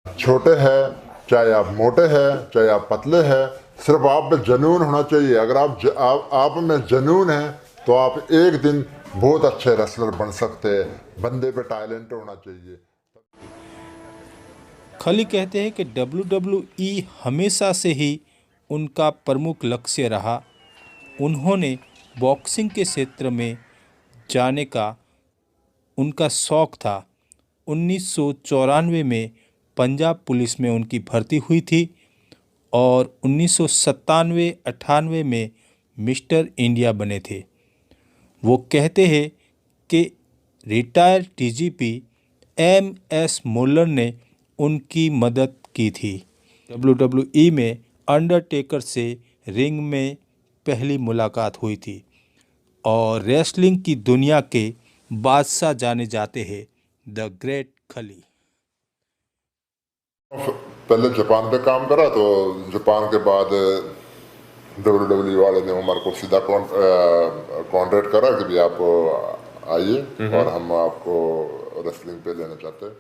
छोटे हैं, चाहे आप मोटे हैं, चाहे आप पतले हैं, सिर्फ आप में जुनून होना चाहिए। अगर आप में जुनून है तो आप एक दिन बहुत अच्छे रेसलर बन सकते हैं। बंदे पे टैलेंट होना चाहिए। खली कहते हैं कि WWE हमेशा से ही उनका प्रमुख लक्ष्य रहा। उन्होंने बॉक्सिंग के क्षेत्र में जाने का उनका शौक था। 1994 में पंजाब पुलिस में उनकी भर्ती हुई थी और 1997-98 में मिस्टर इंडिया बने थे। वो कहते हैं कि रिटायर्ड डीजीपी MS मोल्लर ने उनकी मदद की थी। WWE में अंडरटेकर से रिंग में पहली मुलाकात हुई थी और रेसलिंग की दुनिया के बादशाह जाने जाते हैं द ग्रेट खली। पहले जापान पे काम करा, तो जापान के बाद WWE वाले ने हमारे को सीधा कॉन्ट्रैक्ट करा कि भी आप आइए और हम आपको रेसलिंग पे लेना चाहते हैं।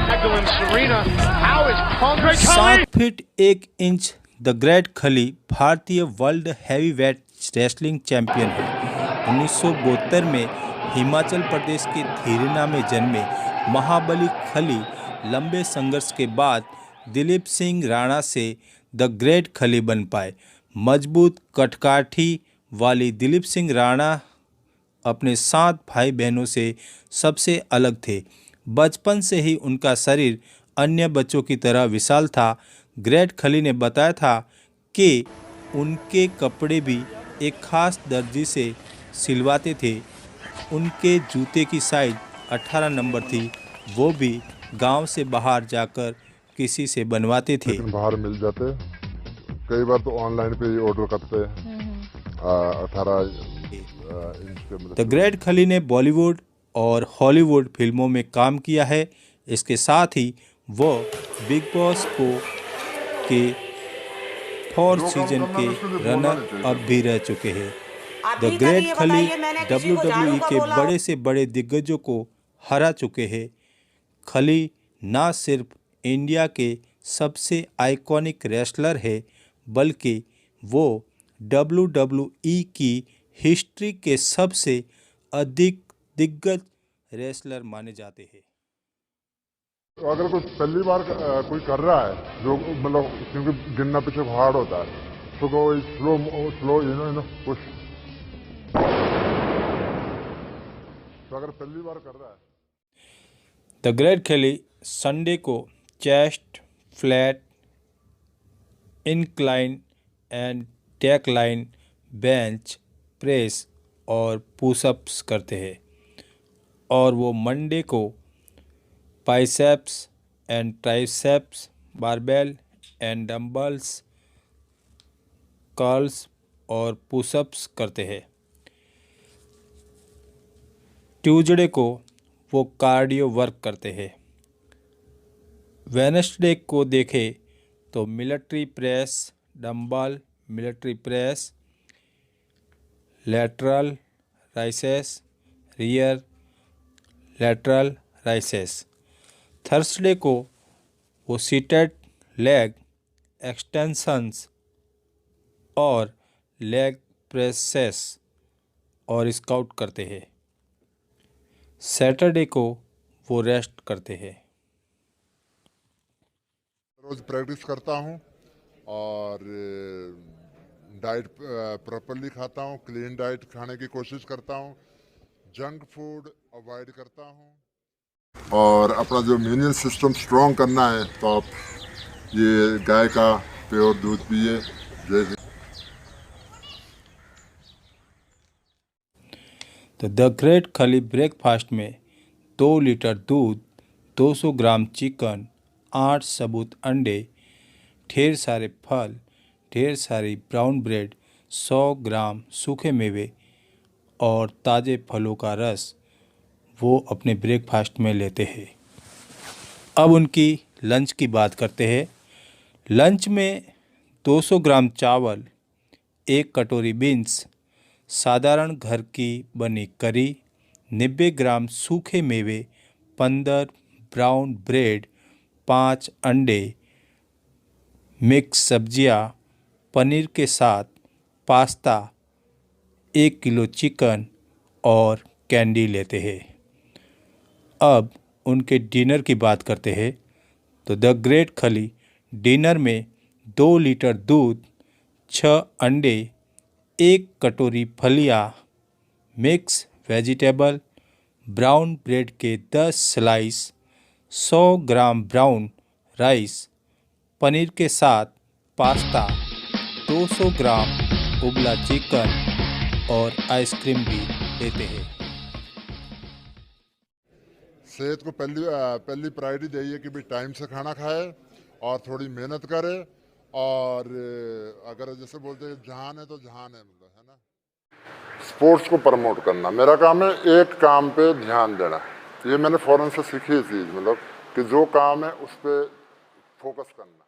Magdalene Serena, how is Andre 7 feet 1 inch the great खली भारतीय वर्ल्ड हैवीवेट रेसलिंग चैंपियन है। 1972 में हिमाचल प्रदेश के धीरेना में जन्मे महाबली खली लंबे संघर्ष के बाद दिलीप सिंह राणा से द ग्रेट खली बन पाए। मजबूत कटकाठी वाली दिलीप सिंह राणा अपने 7 भाई बहनों से सबसे अलग थे। बचपन से ही उनका शरीर अन्य बच्चों की तरह विशाल था। ग्रेट खली ने बताया था कि उनके कपड़े भी एक खास दर्जी से सिलवाते थे। उनके जूते की साइज 18 नंबर थी, वो भी गांव से बाहर जाकर किसी से बनवाते थे। लेकिन बाहर मिल जाते, कई बार तो ऑनलाइन पे ही ऑर्डर करते हैं। 18 इंच के। द ग्रेट खली ने बॉलीवुड और हॉलीवुड फिल्मों में काम किया है। इसके साथ ही वो बिग बॉस के 4 सीजन के रनर अप भी रह चुके हैं। द ग्रेट खली WWE के बड़े से बड़े दिग्गजों को हरा चुके हैं। खली ना सिर्फ इंडिया के सबसे आइकॉनिक रेसलर है, बल्कि वो WWE की हिस्ट्री के सबसे अधिक दिग्गज रेसलर माने जाते हैं। तो अगर कोई पहली बार कोई कर रहा है, जो मतलब क्योंकि गिनना पीछे हार्ड होता है, तो कोई स्लो पुश, तो अगर पहली बार कर रहा है। द ग्रेट खली संडे को chest, flat, incline and decline, bench press और पुशअप्स करते हैं और वो मंडे को biceps and triceps, barbell and dumbbells, curls और पुशअप्स करते हैं। ट्यूसडे को वो कार्डियो वर्क करते हैं। वेडनेसडे को देखें तो military press, dumbbell, military press, lateral राइसेस, rear lateral राइसेस। Thursday को वो सीटेड लेग एक्सटेंशंस और लेग प्रेसेस और स्काउट करते हैं। सैटरडे को वो रेस्ट करते हैं। रोज प्रैक्टिस करता हूँ और डाइट प्रॉपरली खाता हूँ, क्लीन डाइट खाने की कोशिश करता हूँ, जंक फूड अवॉइड करता हूँ और अपना जो इम्यून सिस्टम स्ट्रॉन्ग करना है तो आप ये गाय का प्योर दूध पिए। तो द ग्रेट खली ब्रेकफास्ट में 2 लीटर दूध, 200 ग्राम चिकन, 8 सबूत अंडे, ढेर सारे फल, ढेर सारी ब्राउन ब्रेड, 100 ग्राम सूखे मेवे और ताज़े फलों का रस वो अपने ब्रेकफास्ट में लेते हैं। अब उनकी लंच की बात करते हैं। लंच में 200 ग्राम चावल, 1 कटोरी बीन्स, साधारण घर की बनी करी, 90 ग्राम सूखे मेवे, 15 ब्राउन ब्रेड, 5 अंडे, मिक्स सब्जियां, पनीर के साथ पास्ता, 1 किलो चिकन और कैंडी लेते हैं। अब उनके डिनर की बात करते हैं तो द ग्रेट खली डिनर में 2 लीटर दूध, 6 अंडे, 1 कटोरी फलियां, मिक्स वेजिटेबल, ब्राउन ब्रेड के 10 slice, 100 gram brown rice, paneer के साथ पास्ता, 200 ग्राम उबला चिकन और आइसक्रीम भी लेते हैं। सेहत को पहली प्रायोरिटी चाहिए कि भाई टाइम से खाना खाए और थोड़ी मेहनत करे, और अगर जैसे बोलते हैं जहान है तो जहान है, मतलब है ना। स्पोर्ट्स को प्रमोट करना मेरा काम है, एक काम पे ध्यान देना। ये मैंने फौरन से सीखी चीज़, मतलब कि जो काम है उस पर फोकस करना।